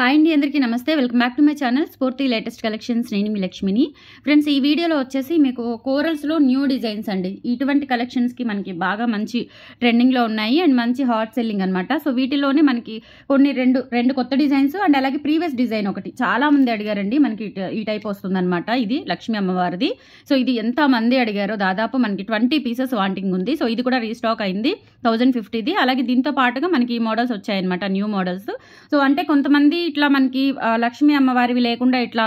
Hi అండి, అందరికీ నమస్తే. Welcome back to my channel స్ఫూర్తి లేటెస్ట్ కలెక్షన్స్. నేను మీ లక్ష్మిని. ఫ్రెండ్స్, ఈ వీడియోలో వచ్చేసి మీకు కోరల్స్లో న్యూ డిజైన్స్ అండి. ఇటువంటి కలెక్షన్స్కి మనకి బాగా మంచి ట్రెండింగ్లో ఉన్నాయి అండ్ మంచి హాట్ సెల్లింగ్ అనమాట. సో వీటిలోనే మనకి కొన్ని రెండు కొత్త డిజైన్స్ అండ్ అలాగే ప్రీవియస్ డిజైన్ ఒకటి చాలా మంది అడిగారండి. మనకి ఈ టైప్ వస్తుందన్నమాట. ఇది లక్ష్మీ అమ్మవారిది. సో ఇది ఎంత మంది అడిగారో దాదాపు మనకి 20 పీసెస్ వాంటింగ్ ఉంది. సో ఇది కూడా రీస్టాక్ అయింది 1050ది. అలాగే దీంతో పాటుగా మనకి ఈ మోడల్స్ వచ్చాయన్నమాట, న్యూ మోడల్స్. సో అంటే కొంతమంది ఇట్లా మనకి లక్ష్మీ అమ్మవారివి లేకుండా ఇట్లా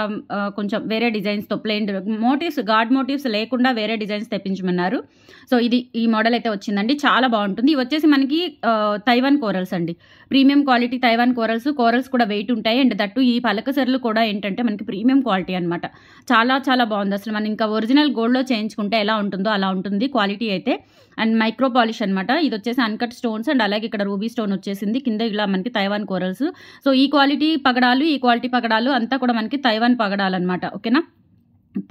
కొంచెం వేరే డిజైన్స్తో ప్లెయిన్ మోటివ్స్, గాడ్ మోటివ్స్ లేకుండా వేరే డిజైన్స్ తెప్పించమన్నారు. సో ఇది ఈ మోడల్ అయితే వచ్చిందండి, చాలా బాగుంటుంది. ఇవి వచ్చేసి మనకి తైవాన్ కోరల్స్ అండి, ప్రీమియం క్వాలిటీ తైవాన్ కోరల్స్ కూడా వెయిట్ ఉంటాయి. అండ్ దట్టు ఈ పలకసర్లు కూడా ఏంటంటే మనకి ప్రీమియం క్వాలిటీ అనమాట. చాలా చాలా బాగుంది. అసలు మనం ఇంకా ఒరిజినల్ గోల్డ్లో చేయించుకుంటే ఎలా ఉంటుందో అలా ఉంటుంది క్వాలిటీ అయితే. అండ్ మైక్రో పాలిష్ అనమాట. ఇది వచ్చేసి అన్కట్ స్టోన్స్ అండ్ అలాగే ఇక్కడ రూబీ స్టోన్ వచ్చేసింది. కింద ఇలా మనకి తైవాన్ కోరల్స్. సో ఈ క్వాలిటీ పగడాలు అంతా కూడా మనకి తైవాన్ పగడాలు అనమాట. ఓకేనా,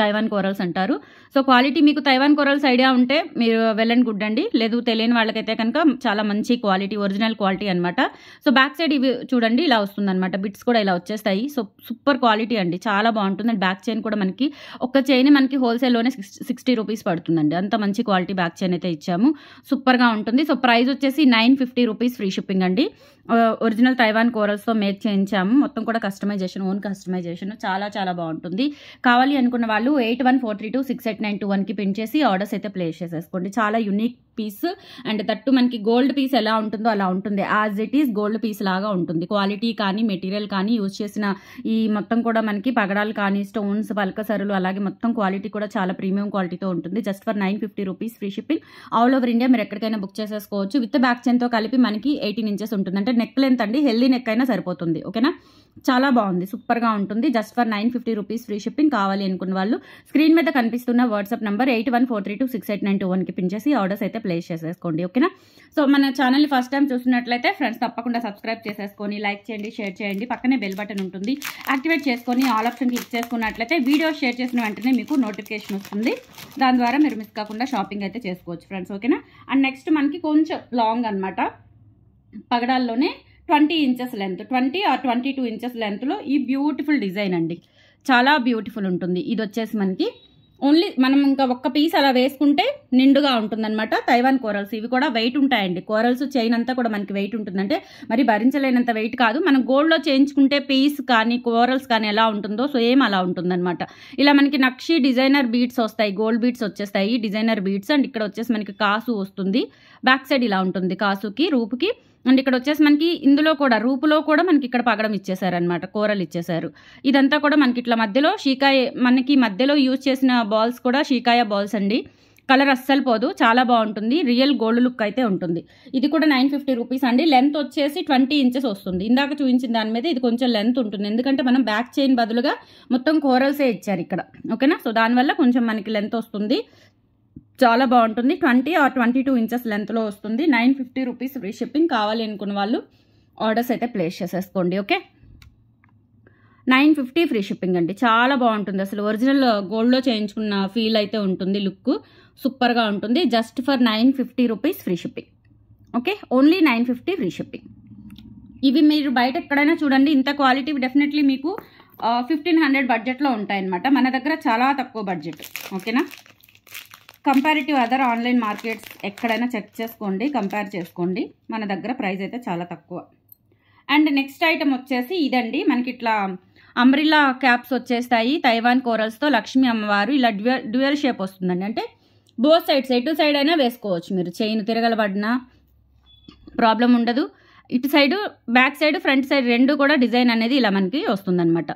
తైవాన్ కోరల్స్ అంటారు. సో క్వాలిటీ మీకు తైవాన్ కోరల్స్ ఐడియా ఉంటే మీరు వెల్ అండ్ గుడ్ అండి. లేదు తెలియని వాళ్ళకైతే కనుక చాలా మంచి క్వాలిటీ, ఒరిజినల్ క్వాలిటీ అనమాట. సో బ్యాక్ సైడ్ ఇవి చూడండి ఇలా వస్తుందన్నమాట. బిట్స్ కూడా ఇలా వచ్చేస్తాయి. సో సూపర్ క్వాలిటీ అండి, చాలా బాగుంటుంది. అండ్ బ్యాక్ చైన్ కూడా మనకి ఒక్క చైన్ మనకి హోల్సేల్లోనే 60 రూపీస్ పడుతుందండి. అంత మంచి క్వాలిటీ బ్యాక్ చైన్ అయితే ఇచ్చాము. సూపర్గా ఉంటుంది. సో ప్రైస్ వచ్చేసి 950 రూపీస్ ఫ్రీ షిప్పింగ్ అండి. ఒరిజినల్ తైవాన్ కోరల్స్తో మేక్ చేయించాము. మొత్తం కూడా కస్టమైజేషన్, ఓన్ కస్టమైజేషన్. చాలా చాలా బాగుంటుంది. కావాలి అనుకున్న వాళ్ళు 8143268921కి పిన్ చేసి ఆర్డర్స్ అయితే ప్లేస్ చేసేసుకోండి. చాలా యూనిక్ పీస్ అండ్ దట్టు మనకి గోల్డ్ పీస్ ఎలా ఉంటుందో అలా ఉంటుంది. As it is gold piece లాగా ఉంటుంది. క్వాలిటీ కానీ మెటీరియల్ కానీ యూజ్ చేసిన ఈ మొత్తం కూడా మనకి పగడాలు కానీ స్టోన్స్, పలకసరులు అలాగే మొత్తం క్వాలిటీ కూడా చాలా ప్రీమియం క్వాలిటీతో ఉంటుంది. Just for 950 rupees free shipping. All over India మీరు ఎక్కడికైనా బుక్ చేసేసుకోవచ్చు. విత్ బ్యాక్ చైన్తో కలిపి మనకి 18 ఇంచెస్ ఉంటుంది. అంటే నెక్ లెంత్ అండి, హెల్దీ నెక్ అయినా సరిపోతుంది. ఓకేనా, చాలా బాగుంది, సూపర్గా ఉంటుంది. Just for 950 rupees free shipping. కావాలి అనుకున్న వాళ్ళు స్క్రీన్ మీద కనిపిస్తున్న వాట్సాప్ నెంబర్ 8143268921కి పిన్ చేసి ఆర్డర్స్ అయితే ప్లేస్ చేసేసుకోండి. ఓకేనా, సో మన ఛానల్ని ఫస్ట్ టైం చూస్తున్నట్లయితే ఫ్రెండ్స్ తప్పకుండా సబ్స్క్రైబ్ చేసేసుకొని లైక్ చేయండి, షేర్ చేయండి. పక్కనే బెల్ బటన్ ఉంటుంది, యాక్టివేట్ చేసుకొని ఆల్ ఆప్షన్ క్లిక్ చేసుకున్నట్లయితే వీడియో షేర్ చేసిన వెంటనే మీకు నోటిఫికేషన్ వస్తుంది. దాని ద్వారా మీరు మిస్ కాకుండా షాపింగ్ అయితే చేసుకోవచ్చు ఫ్రెండ్స్. ఓకేనా, అండ్ నెక్స్ట్ మనకి కొంచెం లాంగ్ అనమాట, పగడాల్లోనే 20 ఇంచెస్ లెంత్, 20 or 22 ఇంచెస్ లెంత్లో ఈ బ్యూటిఫుల్ డిజైన్ అండి. చాలా బ్యూటిఫుల్ ఉంటుంది. ఇది వచ్చేసి మనకి ఓన్లీ మనం ఇంకా ఒక్క పీస్ అలా వేసుకుంటే నిండుగా ఉంటుందన్నమాట. తైవాన్ కోరల్స్ ఇవి కూడా వెయిట్ ఉంటాయండి. కోరల్స్ చైన్ అంతా కూడా మనకి వెయిట్ ఉంటుందంటే మరి భరించలేనంత వెయిట్ కాదు. మనం గోల్డ్లో చేయించుకుంటే పీస్ కానీ కోరల్స్ కానీ ఎలా ఉంటుందో సేమ్ అలా ఉంటుందన్నమాట. ఇలా మనకి నక్షి డిజైనర్ బీడ్స్ వస్తాయి, గోల్డ్ బీడ్స్ వచ్చేస్తాయి, డిజైనర్ బీడ్స్. అండ్ ఇక్కడ వచ్చేసి మనకి కాసు వస్తుంది. బ్యాక్ సైడ్ ఇలా ఉంటుంది కాసుకి, రూపుకి. అండ్ ఇక్కడ వచ్చేసి మనకి ఇందులో కూడా రూపులో కూడా మనకి ఇక్కడ పగడం ఇచ్చేసారనమాట, కూరలు ఇచ్చేసారు. ఇదంతా కూడా మనకి ఇట్లా మధ్యలో షీకాయ, మనకి మధ్యలో యూజ్ చేసిన బాల్స్ కూడా షీకాయ బాల్స్ అండి. కలర్ అస్సలు పోదు, చాలా బాగుంటుంది. రియల్ గోల్డ్ లుక్ అయితే ఉంటుంది. ఇది కూడా 950 రూపీస్ అండి. లెంత్ వచ్చేసి 20 ఇంచెస్ వస్తుంది. ఇందాక చూపించిన దాని మీద ఇది కొంచెం లెంత్ ఉంటుంది, ఎందుకంటే మనం బ్యాక్ చైన్ బదులుగా మొత్తం కోరల్సే ఇచ్చారు ఇక్కడ. ఓకేనా, సో దానివల్ల కొంచెం మనకి లెంత్ వస్తుంది. చాలా బాగుంటుంది. 20 or 22 ఇంచెస్ లెంత్లో వస్తుంది. 950 రూపీస్ ఫ్రీ షిప్పింగ్. కావాలి అనుకున్న వాళ్ళు ఆర్డర్స్ అయితే ప్లేస్ చేసేసుకోండి. ఓకే, 950 ఫ్రీ షిప్పింగ్ అండి. చాలా బాగుంటుంది. అసలు ఒరిజినల్ గోల్డ్లో చేయించుకున్న ఫీల్ అయితే ఉంటుంది. లుక్ సూపర్గా ఉంటుంది. Just for 950 rupees free shipping. Okay, only 950 free shipping. ఇవి మీరు బయట ఎక్కడైనా చూడండి, ఇంత క్వాలిటీ డెఫినెట్లీ మీకు 1500 బడ్జెట్లో ఉంటాయన్నమాట. మన దగ్గర చాలా తక్కువ బడ్జెట్. ఓకేనా, కంపారిటివ్ అదర్ ఆన్లైన్ మార్కెట్స్ ఎక్కడైనా చెక్ చేసుకోండి, కంపేర్ చేసుకోండి. మన దగ్గర ప్రైస్ అయితే చాలా తక్కువ. అండ్ నెక్స్ట్ ఐటమ్ వచ్చేసి ఇదండి. మనకి ఇట్లా అంబ్రిల్లా క్యాప్స్ వచ్చేస్తాయి తైవాన్ కోరల్స్తో. లక్ష్మీ అమ్మవారు ఇలా డ్యూయల్ షేప్ వస్తుందండి. అంటే బోత్ సైడ్స్, ఎటు సైడ్ అయినా వేసుకోవచ్చు మీరు. చైన్ తిరగలబడినా ప్రాబ్లం ఉండదు. ఇటు side, back side, front side రెండు కూడా డిజైన్ అనేది ఇలా మనకి వస్తుందన్నమాట.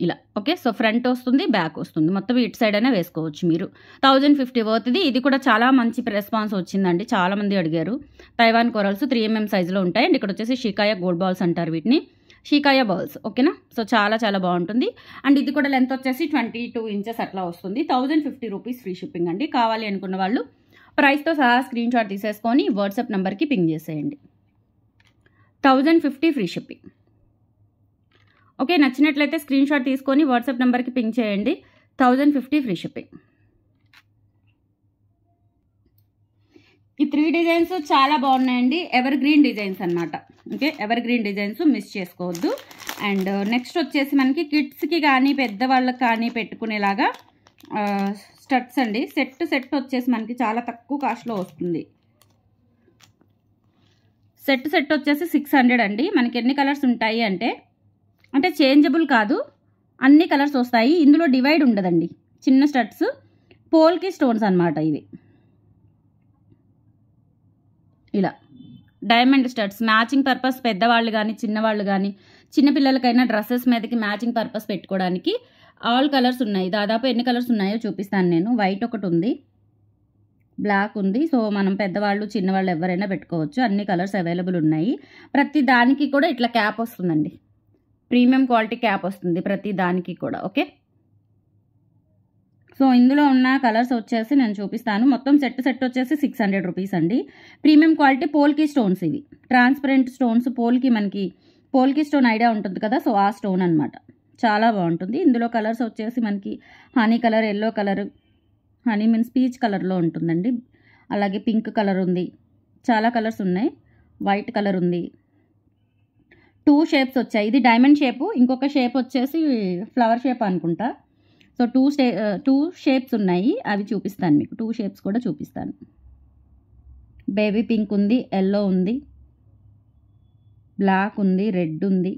ఇలా ఓకే, సో ఫ్రంట్ వస్తుంది, బ్యాక్ వస్తుంది, మొత్తం ఇటు సైడ్ అయినా వేసుకోవచ్చు మీరు. 1050 వర్త్ది. ఇది కూడా చాలా మంచి రెస్పాన్స్ వచ్చిందండి, చాలా మంది అడిగారు. తైవాన్ కోరల్స్ 3mm సైజులో ఉంటాయి. అండ్ ఇక్కడ వచ్చేసి షీకాయ గోల్డ్ బాల్స్ అంటారు వీటిని, షీకాయ బాల్స్. ఓకేనా, సో చాలా చాలా బాగుంటుంది. అండ్ ఇది కూడా లెంత్ వచ్చేసి 22 ఇంచెస్ అట్లా వస్తుంది. 1050 రూపీస్ ఫ్రీ షిప్పింగ్ అండి. కావాలి అనుకున్న వాళ్ళు ప్రైస్తో సహా స్క్రీన్ షాట్ తీసేసుకొని వాట్సాప్ నెంబర్కి పింగ్ చేసేయండి. 1050 ఫ్రీ షిప్పింగ్. ఓకే, నచ్చినట్లయితే స్క్రీన్ షాట్ తీసుకొని వాట్సాప్ నెంబర్కి పింగ్ చేయండి. 1050 ఫ్రీ షిప్పింగ్. ఈ 3 డిజైన్స్ చాలా బాగున్నాయండి. ఎవర్ గ్రీన్ డిజైన్స్ అనమాట. Okay, ever green designs miss చేసుకోవద్దు. అండ్ నెక్స్ట్ వచ్చేసి మనకి కిడ్స్కి కానీ పెద్దవాళ్ళకి కానీ పెట్టుకునేలాగా స్టడ్స్ అండి. సెట్ వచ్చేసి మనకి చాలా తక్కువ కాస్ట్లో వస్తుంది. సెట్ వచ్చేసి 600 అండి. మనకి ఎన్ని కలర్స్ ఉంటాయి అంటే చేంజబుల్ కాదు, అన్ని కలర్స్ వస్తాయి. ఇందులో డివైడ్ ఉండదండి. చిన్న స్టడ్స్, పోల్కి స్టోన్స్ అనమాట ఇవి. ఇలా డైమండ్ స్టడ్స్ మ్యాచింగ్ పర్పస్, పెద్దవాళ్ళు కానీ చిన్నవాళ్ళు కానీ, చిన్నపిల్లలకైనా డ్రెస్సెస్ మీదకి మ్యాచింగ్ పర్పస్ పెట్టుకోవడానికి ఆల్ కలర్స్ ఉన్నాయి. దాదాపు ఎన్ని కలర్స్ ఉన్నాయో చూపిస్తాను నేను. వైట్ ఒకటి ఉంది, బ్లాక్ ఉంది. సో మనం పెద్దవాళ్ళు చిన్నవాళ్ళు ఎవరైనా పెట్టుకోవచ్చు. అన్ని కలర్స్ అవైలబుల్ ఉన్నాయి. ప్రతి దానికి కూడా ఇట్లా క్యాప్ వస్తుందండి. ప్రీమియం క్వాలిటీ క్యాప్ వస్తుంది ప్రతి దానికి కూడా. ఓకే, సో ఇందులో ఉన్న కలర్స్ వచ్చేసి నేను చూపిస్తాను. మొత్తం సెట్ వచ్చేసి 600 రూపీస్ అండి. ప్రీమియం క్వాలిటీ పోల్కి స్టోన్స్ ఇవి. ట్రాన్స్పరెంట్ స్టోన్స్, పోల్కి స్టోన్ ఐడియా ఉంటుంది కదా, సో ఆ స్టోన్ అనమాట. చాలా బాగుంటుంది. ఇందులో కలర్స్ వచ్చేసి మనకి honey colour, yellow colour, honey means peach కలర్లో ఉంటుందండి. అలాగే పింక్ కలర్ ఉంది, చాలా కలర్స్ ఉన్నాయి. వైట్ కలర్ ఉంది. 2 షేప్స్ వచ్చాయి. ఇది డైమండ్ షేపు, ఇంకొక షేప్ వచ్చేసి ఫ్లవర్ షేప్ అనుకుంటా. సో 2 షేప్స్ ఉన్నాయి, అవి చూపిస్తాను మీకు. 2 షేప్స్ కూడా చూపిస్తాను. బేబీ పింక్ ఉంది, ఎల్లో ఉంది, బ్లాక్ ఉంది, రెడ్ ఉంది.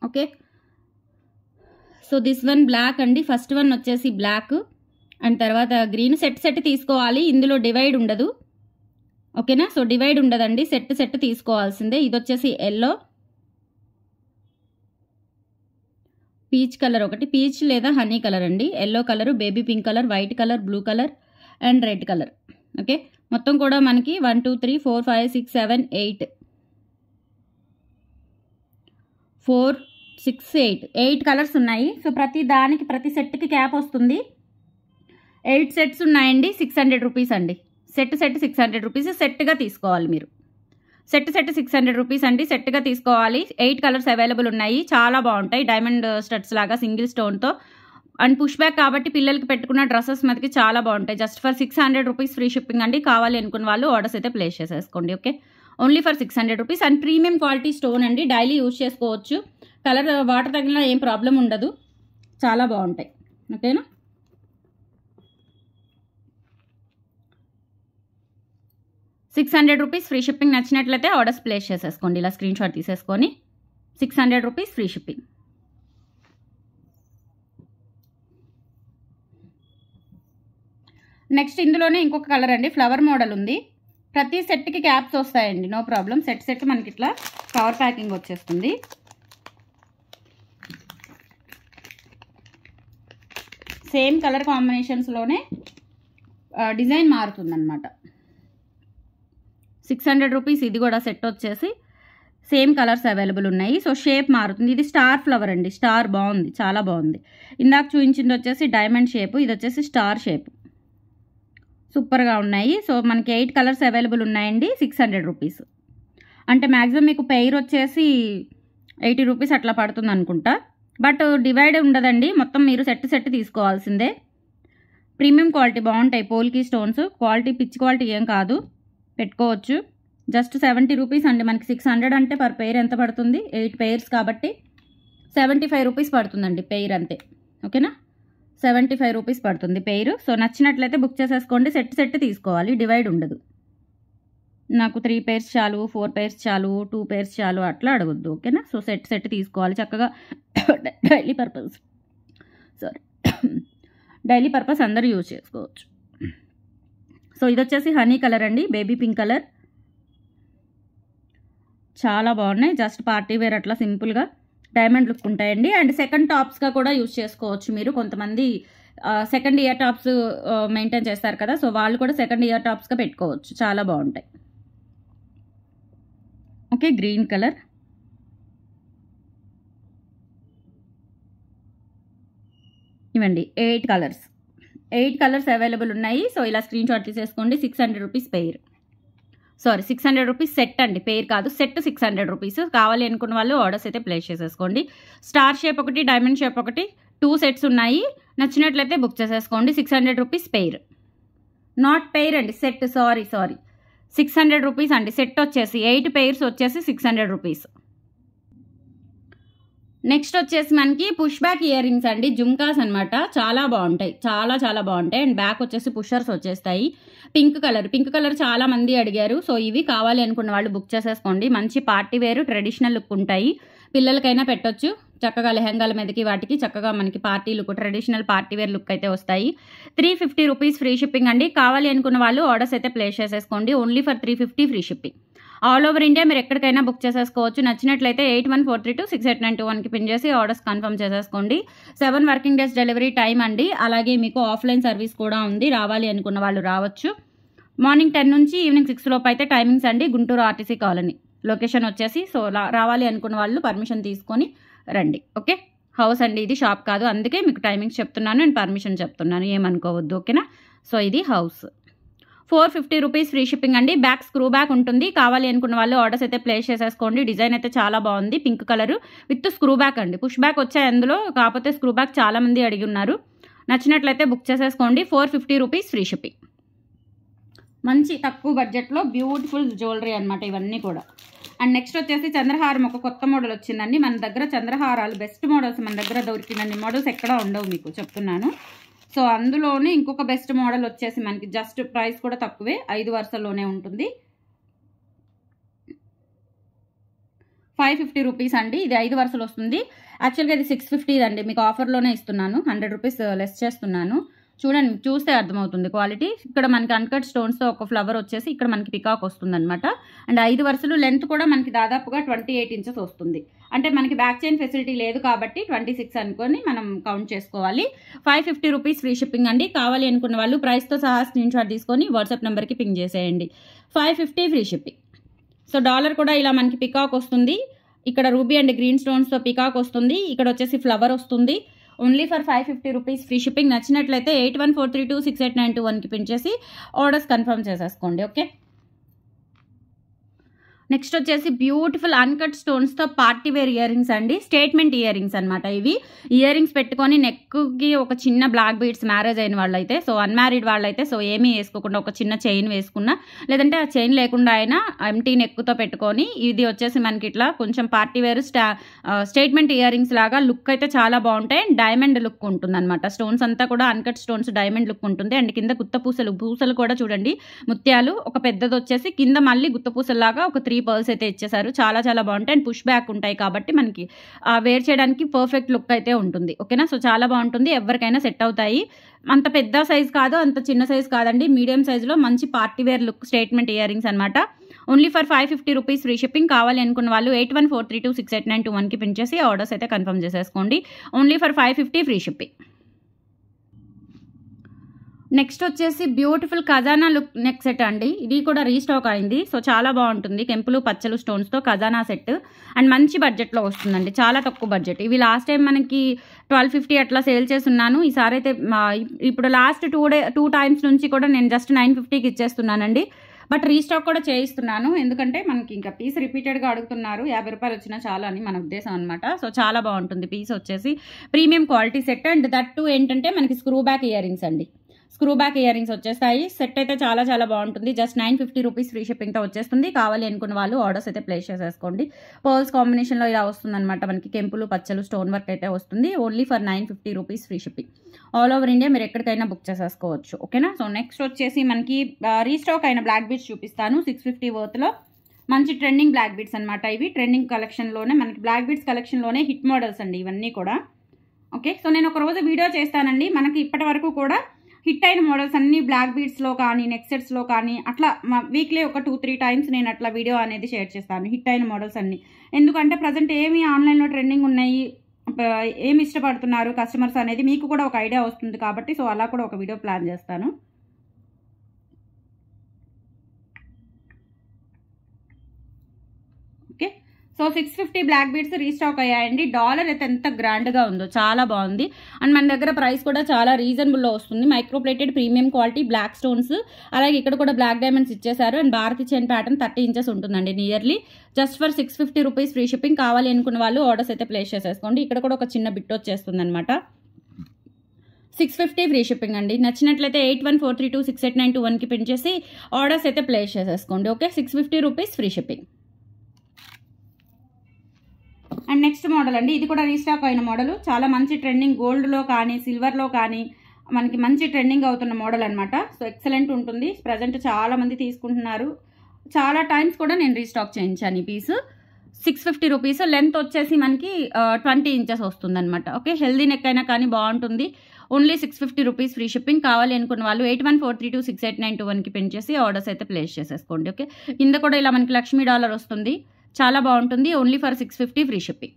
Okay, so this one black అండి. ఫస్ట్ వన్ వచ్చేసి బ్లాక్ అండ్ తర్వాత గ్రీన్. సెట్ తీసుకోవాలి, ఇందులో డివైడ్ ఉండదు. ఓకేనా, సో డివైడ్ ఉండదండి. సెట్ తీసుకోవాల్సిందే. ఇది వచ్చేసి ఎల్లో, పీచ్ కలర్ ఒకటి, పీచ్ లేదా హనీ కలర్ అండి. Yellow colour, baby pink colour, white colour, blue colour and red colour. Okay, మొత్తం కూడా మనకి 1 2 3 4 5 6 7 8 4 6 8 కలర్స్ ఉన్నాయి. సో ప్రతి సెట్కి క్యాప్ వస్తుంది. 8 సెట్స్ ఉన్నాయండి. 600 రూపీస్ అండి. Set 600 rupees. సెట్గా తీసుకోవాలి మీరు. సెట్ 600 రూపీస్ అండి. సెట్గా తీసుకోవాలి. 8 కలర్స్ అవైలబుల్ ఉన్నాయి. చాలా బాగుంటాయి. డైమండ్ స్టడ్స్ లాగా సింగిల్ స్టోన్తో అండ్ పుష్ బ్యాక్ కాబట్టి పిల్లలకి పెట్టుకున్న డ్రెస్సెస్ మీదకి చాలా బాగుంటాయి. Just for 600 rupees free shipping అండి. కావాలి అనుకున్న వాళ్ళు ఆర్డర్స్ అయితే ప్లేస్ చేసేసుకోండి. Okay, only for 600 rupees and premium quality stone అండి. డైలీ యూజ్ చేసుకోవచ్చు. కలర్ వాటర్ తగిలినా ఏం ప్రాబ్లం ఉండదు. చాలా బాగుంటాయి. ఓకేనా, 600 రూపీస్ ఫ్రీ షిప్పింగ్. నచ్చినట్లయితే ఆర్డర్స్ ప్లేస్ చేసేసుకోండి. ఇలా స్క్రీన్ షాట్ తీసేసుకొని 600 రూపీస్ ఫ్రీ షిప్పింగ్. నెక్స్ట్ ఇందులోనే ఇంకొక కలర్ అండి. ఫ్లవర్ మోడల్ ఉంది. ప్రతి సెట్కి క్యాప్స్ వస్తాయండి. No problem. సెట్ మనకి ఇట్లా కవర్ ప్యాకింగ్ వచ్చేస్తుంది. సేమ్ కలర్ కాంబినేషన్స్లోనే డిజైన్ మారుతుందన్నమాట. 600 రూపీస్. ఇది కూడా సెట్ వచ్చేసి సేమ్ కలర్స్ అవైలబుల్ ఉన్నాయి. సో షేప్ మారుతుంది. ఇది స్టార్ ఫ్లవర్ అండి. స్టార్ బాగుంది, చాలా బాగుంది. ఇందాక చూపించింది వచ్చేసి డైమండ్ షేపు, ఇది వచ్చేసి స్టార్ షేప్. సూపర్గా ఉన్నాయి. సో మనకి 8 కలర్స్ అవైలబుల్ ఉన్నాయండి. 600 రూపీస్ అంటే మ్యాక్సిమం మీకు పెయిర్ వచ్చేసి 80 రూపీస్ అట్లా పడుతుంది అనుకుంటా. బట్ డివైడ్ ఉండదండి. మొత్తం మీరు సెట్ తీసుకోవాల్సిందే. ప్రీమియం క్వాలిటీ బాగుంటాయి. పోల్కి స్టోన్స్ క్వాలిటీ పిచ్ క్వాలిటీ ఏం కాదు, పెట్టుకోవచ్చు. జస్ట్ 70 రూపీస్ అండి. మనకి 600 అంటే పర్ పెయిర్ ఎంత పడుతుంది? 8 పెయిర్స్ కాబట్టి 75 రూపీస్ పడుతుందండి పెయిర్ అంతే. ఓకేనా, 75 రూపీస్ పడుతుంది పెయిర్. సో నచ్చినట్లయితే బుక్ చేసేసుకోండి. సెట్ తీసుకోవాలి, డివైడ్ ఉండదు. నాకు 3 పెయిర్స్ చాలు, 4 పెయిర్స్ చాలు, 2 పెయిర్స్ చాలు అట్లా అడగొద్దు. ఓకేనా, సో సెట్ తీసుకోవాలి చక్కగా. డైలీ పర్పస్ అందరూ యూజ్ చేసుకోవచ్చు. సో ఇది వచ్చేసి హనీ కలర్ అండి, బేబీ పింక్ కలర్. చాలా బాగున్నాయి. జస్ట్ పార్టీ వేర్ అట్లా సింపుల్గా డైమండ్ లుక్ ఉంటాయండి. అండ్ సెకండ్ టాప్స్గా కూడా యూజ్ చేసుకోవచ్చు మీరు. కొంతమంది సెకండ్ ఇయర్ టాప్స్ మెయింటైన్ చేస్తారు కదా, సో వాళ్ళు కూడా సెకండ్ ఇయర్ టాప్స్గా పెట్టుకోవచ్చు. చాలా బాగుంటాయి. Okay, green colour. ఇవ్వండి 8 కలర్స్ అవైలబుల్ ఉన్నాయి. సో ఇలా స్క్రీన్ షాట్ తీసేసుకోండి. 600 రూపీస్ పెయిర్. 600 రూపీస్ సెట్ అండి, పేర్ కాదు, సెట్ 600 రూపీస్. కావాలి అనుకున్న వాళ్ళు ఆర్డర్స్ అయితే ప్లేస్ చేసేసుకోండి. స్టార్ షేప్ ఒకటి, డైమండ్ షేప్ ఒకటి, 2 సెట్స్ ఉన్నాయి. నచ్చినట్లయితే బుక్ చేసేసుకోండి. 600 రూపీస్ పెయిర్, నాట్ పెయిర్ అండి, సెట్. సారీ 600 రూపీస్ అండి. సెట్ వచ్చేసి 8 పెయిర్స్ వచ్చేసి 600 రూపీస్. నెక్స్ట్ వచ్చేసి మనకి పుష్ బ్యాక్ ఇయర్ రింగ్స్ అండి, జుమ్కాస్ అనమాట. చాలా బాగుంటాయి, చాలా బాగుంటాయి. అండ్ బ్యాక్ వచ్చేసి పుషర్స్ వచ్చేస్తాయి. పింక్ కలర్ చాలా మంది అడిగారు. సో ఇవి కావాలి అనుకున్న వాళ్ళు బుక్ చేసేసుకోండి. మంచి పార్టీ వేర్, ట్రెడిషనల్ లుక్ ఉంటాయి. పిల్లలకైనా పెట్టొచ్చు చక్కగా, లెహంగాల మీదకి వాటికి చక్కగా మనకి party look, traditional party wear look అయితే వస్తాయి. 350 రూపీస్ ఫ్రీ షిప్పింగ్ అండి. కావాలి అనుకున్న వాళ్ళు ఆర్డర్స్ అయితే ప్లేస్ చేసేసుకోండి. Only for 350 free shipping. All over India మీరు ఎక్కడికైనా బుక్ చేసేసుకోవచ్చు. నచ్చినట్లయితే 8143268921కి పిన్ చేసి ఆర్డర్స్ కన్ఫర్మ్ చేసేసుకోండి. 7 వర్కింగ్ డేస్ డెలివరీ టైం అండి. అలాగే మీకు ఆఫ్లైన్ సర్వీస్ కూడా ఉంది. రావాలి అనుకున్న వాళ్ళు రావచ్చు. మార్నింగ్ 10 నుంచి ఈవినింగ్ 6 లోపు అయితే టైమింగ్స్ అండి. గుంటూరు ఆర్టీసీ కాలనీ లొకేషన్ వచ్చేసి. సో రావాలి అనుకున్న వాళ్ళు పర్మిషన్ తీసుకొని రండి. ఓకే, హౌస్ అండి ఇది, షాప్ కాదు. అందుకే మీకు టైమింగ్స్ చెప్తున్నాను అండ్ పర్మిషన్ చెప్తున్నాను, ఏమనుకోవద్దు. ఓకేనా. సో ఇది హౌస్. 450 రూపీస్ ఫ్రీ షిప్పింగ్ అండి. బ్యాక్ స్క్రూ బ్యాక్ ఉంటుంది. కావాలి అనుకున్న వాళ్ళు ఆర్డర్స్ అయితే ప్లేస్ చేసేసుకోండి. డిజైన్ అయితే చాలా బాగుంది, pink colour with screw back అండి. పుష్ బ్యాక్ వచ్చాయి అందులో, కాకపోతే స్క్రూ బ్యాక్ చాలా మంది అడిగి ఉన్నారు. నచ్చినట్లయితే బుక్ చేసేసుకోండి. 450 రూపీస్ ఫ్రీ షిప్పింగ్. మంచి తక్కువ బడ్జెట్లో బ్యూటిఫుల్ జ్యువెలరీ అనమాట ఇవన్నీ కూడా. అండ్ నెక్స్ట్ వచ్చేసి చంద్రహారం, ఒక కొత్త మోడల్ వచ్చిందండి. మన దగ్గర చంద్రహారాలు బెస్ట్ మోడల్స్ మన దగ్గర దొరికినండి. మోడల్స్ ఎక్కడా ఉండవు మీకు చెప్తున్నాను. సో అందులోనే ఇంకొక బెస్ట్ మోడల్ వచ్చేసి మనకి జస్ట్ ప్రైస్ కూడా తక్కువే, 5 వరుసల్లోనే ఉంటుంది. 550 రూపీస్ అండి. ఇది 5 వరుసలు వస్తుంది. యాక్చువల్గా ఇది 650 అండి. మీకు ఆఫర్లోనే ఇస్తున్నాను, 100 రూపీస్ లెస్ చేస్తున్నాను. చూడండి, చూస్తే అర్థమవుతుంది క్వాలిటీ. ఇక్కడ మనకి అన్కట్ స్టోన్స్తో ఒక ఫ్లవర్ వచ్చేసి ఇక్కడ మనకి పికాక్ వస్తుంది అనమాట. అండ్ 5 వరుసలు లెంత్ కూడా మనకి దాదాపుగా 28 ఇంచెస్ వస్తుంది. అంటే మనకి బ్యాక్ చైన్ ఫెసిలిటీ లేదు కాబట్టి 26 అనుకొని మనం కౌంట్ చేసుకోవాలి. 550 రూపీస్ ఫ్రీ షిప్పింగ్ అండి. కావాలి అనుకున్న వాళ్ళు ప్రైస్తో సహా స్క్రీన్ షాట్ తీసుకొని వాట్సాప్ నెంబర్కి పింగ్ చేసేయండి. 550 ఫ్రీ షిప్పింగ్. సో డాలర్ కూడా ఇలా మనకి పికాక్ వస్తుంది. ఇక్కడ రూబీ అండ్ గ్రీన్ స్టోన్స్తో పికాక్ వస్తుంది. ఇక్కడ వచ్చేసి ఫ్లవర్ వస్తుంది. Only for 550 rupees free shipping. నచ్చినట్లయితే 8143268921కి పిన్ చేసి ఆర్డర్స్ కన్ఫర్మ్ చేసేసుకోండి. ఓకే. నెక్స్ట్ వచ్చేసి బ్యూటిఫుల్ అన్కట్ స్టోన్స్తో పార్టీ వేర్ ఇయర్ రింగ్స్ అండి. స్టేట్మెంట్ ఇయర్ రింగ్స్ అనమాట ఇవి. ఇయర్ రింగ్స్ పెట్టుకొని నెక్కి ఒక చిన్న బ్లాక్ బీడ్స్, మ్యారేజ్ అయిన వాళ్ళైతే, సో అన్మ్యారీడ్ వాళ్ళైతే సో ఏమీ వేసుకోకుండా ఒక చిన్న చైన్ వేసుకున్నా, లేదంటే ఆ చైన్ లేకుండా అయినా ఎంటీ నెక్తో పెట్టుకొని, ఇది వచ్చేసి మనకి ఇట్లా కొంచెం party wear statement earrings లాగా లుక్ అయితే చాలా బాగుంటాయి. అండ్ డైమండ్ లుక్ ఉంటుంది అనమాట. స్టోన్స్ అంతా కూడా అన్కట్ స్టోన్స్, డైమండ్ లుక్ ఉంటుంది. అండ్ కింద గుత్త పూసలు కూడా చూడండి, ముత్యాలు. ఒక పెద్దది వచ్చేసి కింద మళ్ళీ గుత్త పూసలాగా ఒక 3 పర్ల్స్ అయితే ఇచ్చేసారు. చాలా బాగుంటాయి. అండ్ పుష్ బ్యాక్ ఉంటాయి కాబట్టి మనకి వేర్ చేయడానికి పర్ఫెక్ట్ లుక్ అయితే ఉంటుంది. ఓకేనా. సో చాలా బాగుంటుంది, ఎవరికైనా సెట్ అవుతాయి. అంత పెద్ద సైజ్ కాదు, అంత చిన్న సైజ్ కాదండి, మీడియం సైజులో మంచి party wear look statement earrings అనమాట. Only for 550 rupees free shipping. కావాలి అనుకున్న వాళ్ళు 8143268921కి పిన్ చేసి ఆర్డర్స్ అయితే కన్ఫర్మ్ చేసేసుకోండి. Only for 550 free shipping. Next వచ్చేసి బ్యూటిఫుల్ ఖజానా లుక్ నెక్ సెట్ అండి. ఇది కూడా రీస్టాక్ అయింది. సో చాలా బాగుంటుంది. కెంపులు పచ్చలు స్టోన్స్తో ఖజానా సెట్. అండ్ మంచి బడ్జెట్లో వస్తుందండి, చాలా తక్కువ బడ్జెట్. ఇవి లాస్ట్ టైం మనకి 1250 అట్లా సేల్ చేస్తున్నాను. ఈసారి అయితే ఇప్పుడు లాస్ట్ 2 టైమ్స్ నుంచి కూడా నేను జస్ట్ 950కి ఇచ్చేస్తున్నానండి. బట్ రీస్టాక్ కూడా చేయిస్తున్నాను, ఎందుకంటే మనకి ఇంకా పీస్ రిపీటెడ్గా అడుగుతున్నారు. 50 రూపాయలు వచ్చినా చాలా అని మన ఉద్దేశం అనమాట. సో చాలా బాగుంటుంది. పీస్ వచ్చేసి premium quality set. And that ఏంటంటే మనకి స్క్రూ బ్యాక్ ఇయర్ రింగ్స్ అండి. స్క్రూ బ్యాక్ ఇయర్ రింగ్స్ వచ్చేస్తాయి. సెట్ అయితే చాలా బాగుంటుంది. జస్ట్ 950 రూపీస్ ఫ్రీ షిప్పింగ్తో వచ్చేస్తుంది. కావాలి అనుకున్న వాళ్ళు ఆర్డర్స్ అయితే ప్లేస్ చేసేసుకోండి. పర్ల్స్ కాంబినేషన్లో ఇలా వస్తుంది అనమాట. మనకి కెంపులు పచ్చలు స్టోన్ వర్క్ అయితే వస్తుంది. Only for 950 rupees free shipping. All over India మీరు ఎక్కడికైనా బుక్ చేసేసుకోవచ్చు. ఓకేనా. సో నెక్స్ట్ వచ్చేసి మనకి రీస్టాక్ అయిన బ్లాక్ బీడ్స్ చూపిస్తాను. 650 వర్త్లో మంచి ట్రెండింగ్ బ్లాక్ బీడ్స్ అనమాట. ఇవి ట్రెండింగ్ కలెక్షన్లోనే, మనకి బ్లాక్ బీడ్స్ కలెక్షన్లోనే హిట్ మోడల్స్ అండి ఇవన్నీ కూడా. ఓకే. సో నేను ఒక రోజు వీడియో చేస్తానండి. మనకి ఇప్పటి వరకు కూడా హిట్ అయిన మోడల్స్ అన్ని బ్లాక్ బీడ్స్లో కానీ, నెక్ సెట్స్లో కానీ, అట్లా వీక్లీ ఒక 2-3 టైమ్స్ నేను అట్లా వీడియో అనేది షేర్ చేస్తాను, హిట్ అయిన మోడల్స్ అన్ని. ఎందుకంటే ప్రజెంట్ ఏమి ఆన్లైన్లో ట్రెండింగ్ ఉన్నాయి, ఏమి ఇష్టపడుతున్నారు కస్టమర్స్ అనేది మీకు కూడా ఒక ఐడియా వస్తుంది కాబట్టి, సో అలా కూడా ఒక వీడియో ప్లాన్ చేస్తాను. Okay. So 650 black beads restock అయ్యాయండి. డాలర్ అయితే ఎంత గ్రాండ్గా ఉందో, చాలా బాగుంది. అండ్ మన దగ్గర ప్రైస్ కూడా చాలా రీజనబుల్లో వస్తుంది. Microplated premium quality black stones, అలాగే ఇక్కడ కూడా బ్లాక్ డైమండ్స్ ఇచ్చేసారు. అండ్ భారతీ చైన్ ప్యాటర్న్ 30 ఇంచెస్ ఉంటుందండి nearly. Just for 650 rupees free shipping. కావాలి అనుకున్న వాళ్ళు ఆర్డర్స్ అయితే ప్లేస్ చేసేసుకోండి. ఇక్కడ కూడా ఒక చిన్న బిట్ వచ్చేస్తుంది అనమాట. 650 ఫ్రీ షిప్పింగ్ అండి. నచ్చినట్లయితే 8143268921కి పిన్ చేసి ఆర్డర్స్ అయితే ప్లేస్ చేసేసుకోండి. Okay, 650 rupees free shipping. And next model అండి, ఇది కూడా రీస్టాక్ అయిన మోడల్. చాలా మంచి ట్రెండింగ్, గోల్డ్లో కానీ సిల్వర్లో కానీ మనకి మంచి ట్రెండింగ్ అవుతున్న మోడల్ అనమాట. సో ఎక్సలెంట్ ఉంటుంది. ప్రజెంట్ చాలా మంది తీసుకుంటున్నారు. చాలా టైమ్స్ కూడా నేను రీస్టాక్ చేయించాను ఈ పీస్. 650 రూపీస్. లెంత్ వచ్చేసి మనకి 20 ఇంచెస్ వస్తుంది అనమాట. ఓకే, హెల్దీ నెక్ అయినా కానీ బాగుంటుంది. Only 650 rupees free shipping. కావాలి అనుకున్న వాళ్ళు 8143268921కి పిన్ చేసి ఆర్డర్స్ అయితే ప్లేస్ చేసేసుకోండి. ఓకే, కింద కూడా ఇలా మనకి లక్ష్మీ డాలర్ వస్తుంది. చాలా బాగుంటుంది. Only for 650 free shipping.